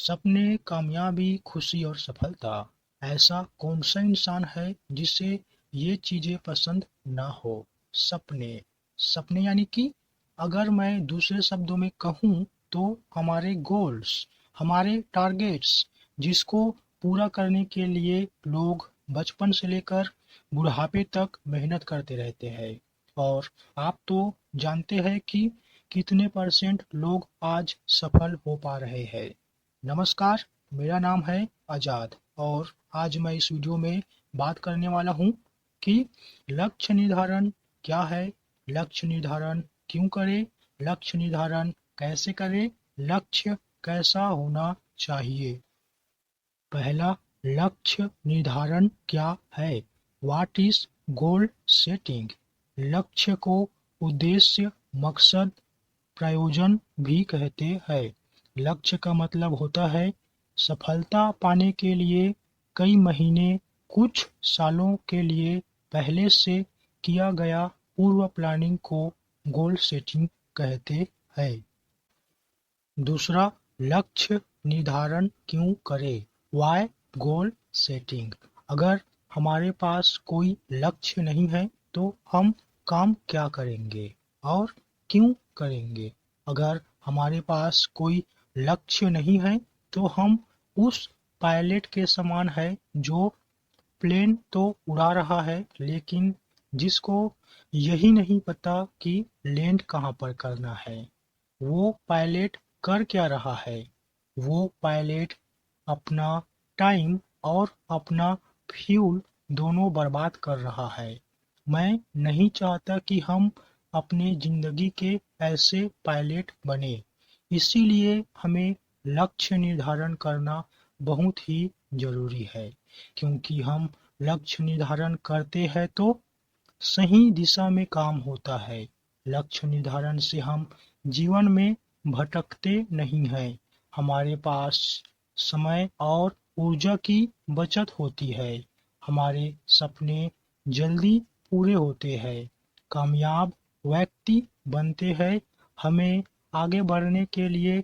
सपने, कामयाबी, खुशी और सफलता। ऐसा कौन सा इंसान है जिसे ये चीजें पसंद ना हो? सपने। सपने यानी कि अगर मैं दूसरे शब्दों में कहूँ तो हमारे गोल्स, हमारे टारगेट्स, जिसको पूरा करने के लिए लोग बचपन से लेकर बुढ़ापे तक मेहनत करते रहते हैं। और आप तो जानते हैं कि कितने परसेंट लोग आज सफल हो पा रहे हैं। नमस्कार, मेरा नाम है आज़ाद और आज मैं इस वीडियो में बात करने वाला हूँ कि लक्ष्य निर्धारण क्या है, लक्ष्य निर्धारण क्यों करें, लक्ष्य निर्धारण कैसे करें, लक्ष्य कैसा होना चाहिए। पहला, लक्ष्य निर्धारण क्या है? What is goal setting? लक्ष्य को उद्देश्य, मकसद, प्रयोजन भी कहते हैं। लक्ष्य का मतलब होता है सफलता पाने के लिए कई महीने, कुछ सालों के लिए पहले से किया गया पूर्व प्लानिंग को गोल सेटिंग कहते हैं। दूसरा, लक्ष्य निर्धारण क्यों करें? Why goal setting? अगर हमारे पास कोई लक्ष्य नहीं है तो हम काम क्या करेंगे और क्यों करेंगे? अगर हमारे पास कोई लक्ष्य नहीं है तो हम उस पायलट के समान है जो प्लेन तो उड़ा रहा है लेकिन जिसको यही नहीं पता कि लैंड कहाँ पर करना है। वो पायलट कर क्या रहा है? वो पायलट अपना टाइम और अपना फ्यूल दोनों बर्बाद कर रहा है। मैं नहीं चाहता कि हम अपने जिंदगी के ऐसे पायलट बने। इसीलिए हमें लक्ष्य निर्धारण करना बहुत ही जरूरी है, क्योंकि हम लक्ष्य निर्धारण करते हैं तो सही दिशा में काम होता है। लक्ष्य निर्धारण से हम जीवन में भटकते नहीं हैं। हमारे पास समय और ऊर्जा की बचत होती है। हमारे सपने जल्दी पूरे होते हैं। कामयाब व्यक्ति बनते हैं। हमें आगे बढ़ने के लिए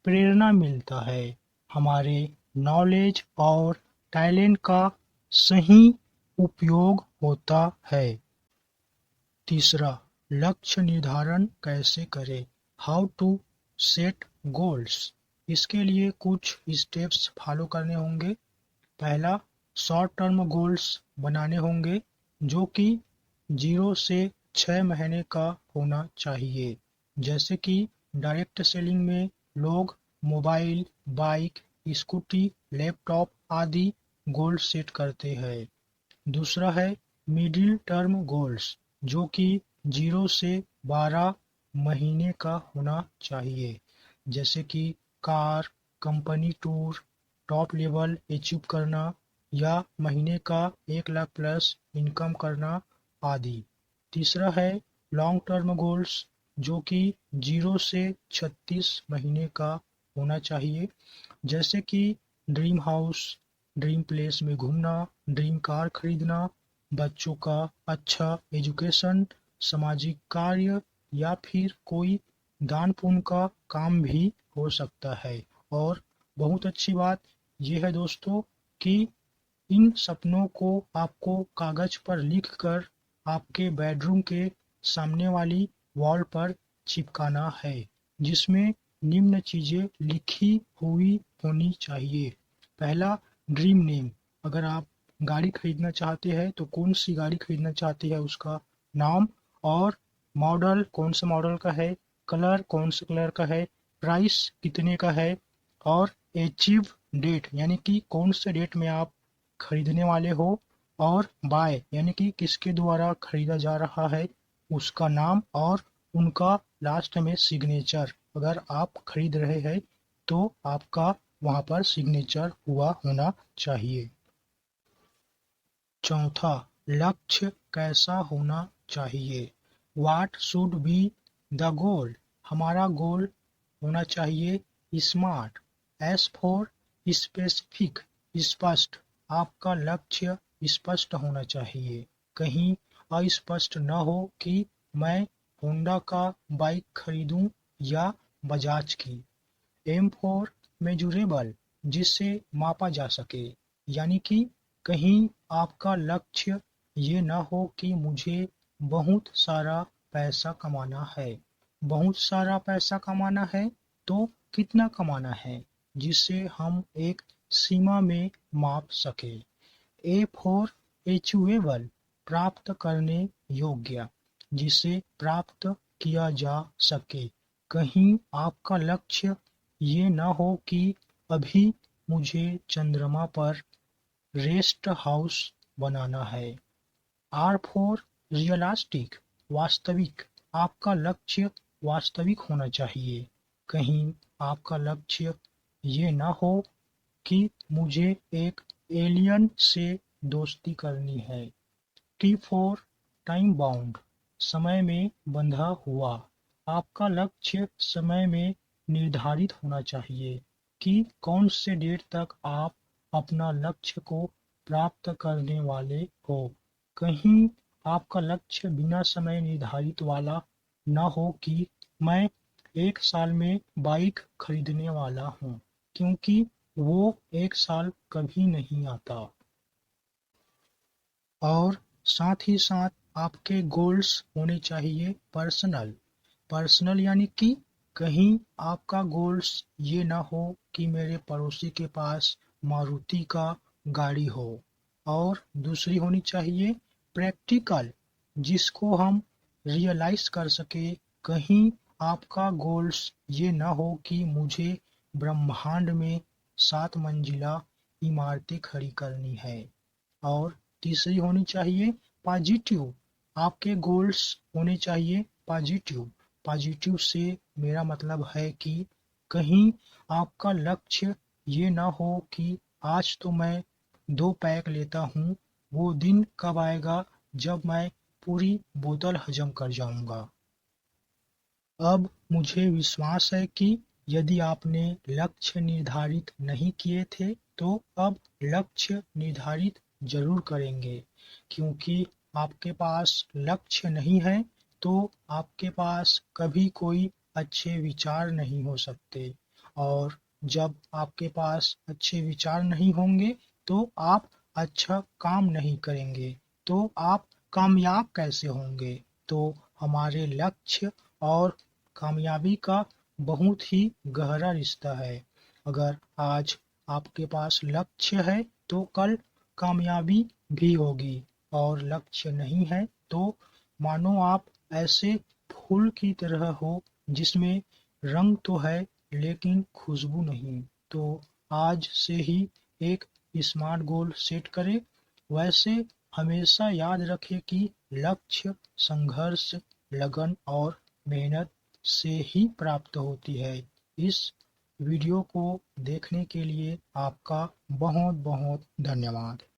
प्रेरणा मिलता है। हमारे नॉलेज और टैलेंट का सही उपयोग होता है। तीसरा, लक्ष्य निर्धारण कैसे करें? How to set goals? इसके लिए कुछ स्टेप्स फॉलो करने होंगे। पहला, शॉर्ट टर्म गोल्स बनाने होंगे जो कि 0 से 6 महीने का होना चाहिए। जैसे कि डायरेक्ट सेलिंग में लोग मोबाइल, बाइक, स्कूटी, लैपटॉप आदि गोल सेट करते हैं। दूसरा है मिडिल टर्म गोल्स जो कि 0 से 12 महीने का होना चाहिए। जैसे कि car, company tour, top level achieve करना या महीने का 1 लाख प्लस इनकम करना आदि। तीसरा है लॉन्ग टर्म गोल्स जो कि 0 से 36 महीने का होना चाहिए। जैसे कि ड्रीम हाउस, ड्रीम प्लेस में घूमना, ड्रीम कार खरीदना, बच्चों का अच्छा एजुकेशन, सामाजिक कार्य या फिर कोई दान पुण्य का काम भी हो सकता है। और बहुत अच्छी बात यह है दोस्तों कि इन सपनों को आपको कागज पर लिखकर आपके बेडरूम के सामने वाली वॉल पर चिपकाना है, जिसमें निम्न चीजें लिखी हुई होनी चाहिए। पहला, ड्रीम नेम। अगर आप गाड़ी खरीदना चाहते हैं तो कौन सी गाड़ी खरीदना चाहते हैं उसका नाम, और मॉडल कौन सा मॉडल का है, कलर कौन से कलर का है, प्राइस कितने का है, और अचीव डेट यानी कि कौन से डेट में आप खरीदने वाले हो, और बाय यानी कि किसके द्वारा खरीदा जा रहा है उसका नाम, और उनका लास्ट में सिग्नेचर। अगर आप खरीद रहे हैं तो आपका वहाँ पर सिग्नेचर हुआ होना चाहिए। चौथा, लक्ष्य कैसा होना चाहिए? What should be the goal? हमारा गोल होना चाहिए स्मार्ट, एस फॉर स्पेसिफिक, स्पष्ट। आपका लक्ष्य स्पष्ट होना चाहिए। कहीं अस्पष्ट न हो कि मैं होंडा का बाइक खरीदूं या बजाज की। एम फॉर मेजरेबल, जिसे मापा जा सके। यानी कि कहीं आपका लक्ष्य ये ना हो कि मुझे बहुत सारा पैसा कमाना है। बहुत सारा पैसा कमाना है तो कितना कमाना है, जिसे हम एक सीमा में माप सके। ए फॉर अचीवेबल, प्राप्त करने योग्य, जिसे प्राप्त किया जा सके। कहीं आपका लक्ष्य ये न हो कि अभी मुझे चंद्रमा पर रेस्ट हाउस बनाना है। आर फॉर रियलिस्टिक, वास्तविक, आपका लक्ष्य वास्तविक होना चाहिए। कहीं आपका लक्ष्य ये ना हो कि मुझे एक एलियन से दोस्ती करनी है। टी फॉर टाइम बाउंड, समय में बंधा हुआ, आपका लक्ष्य समय में निर्धारित होना चाहिए कि कौन से डेट तक आप अपना लक्ष्य को प्राप्त करने वाले हो। कहीं आपका लक्ष्य बिना समय निर्धारित वाला ना हो कि मैं 1 साल में बाइक खरीदने वाला हूँ, क्योंकि वो 1 साल कभी नहीं आता। और साथ ही साथ आपके गोल्स होने चाहिए पर्सनल। पर्सनल यानी कि कहीं आपका गोल्स ये ना हो कि मेरे पड़ोसी के पास मारुति का गाड़ी हो। और दूसरी होनी चाहिए प्रैक्टिकल, जिसको हम रियलाइज कर सके। कहीं आपका गोल्स ये ना हो कि मुझे ब्रह्मांड में 7 मंजिला इमारतें खड़ी करनी है। और तीसरी होनी चाहिए पॉजिटिव, आपके गोल्स होने चाहिए पॉजिटिव। पॉजिटिव से मेरा मतलब है कि कहीं आपका लक्ष्य ये ना हो कि आज तो मैं 2 पैक लेता हूँ, वो दिन कब आएगा जब मैं पूरी बोतल हजम कर जाऊंगा। अब मुझे विश्वास है कि यदि आपने लक्ष्य निर्धारित नहीं किए थे तो अब लक्ष्य निर्धारित जरूर करेंगे, क्योंकि आपके पास लक्ष्य नहीं है तो आपके पास कभी कोई अच्छे विचार नहीं हो सकते। और जब आपके पास अच्छे विचार नहीं होंगे तो आप अच्छा काम नहीं करेंगे, तो आप कामयाब कैसे होंगे। तो हमारे लक्ष्य और कामयाबी का बहुत ही गहरा रिश्ता है। अगर आज आपके पास लक्ष्य है तो कल कामयाबी भी होगी, और लक्ष्य नहीं है तो मानो आप ऐसे फूल की तरह हो जिसमें रंग तो है लेकिन खुशबू नहीं। तो आज से ही एक स्मार्ट गोल सेट करें। वैसे हमेशा याद रखें कि लक्ष्य संघर्ष, लगन और मेहनत से ही प्राप्त होती है। इस वीडियो को देखने के लिए आपका बहुत बहुत धन्यवाद।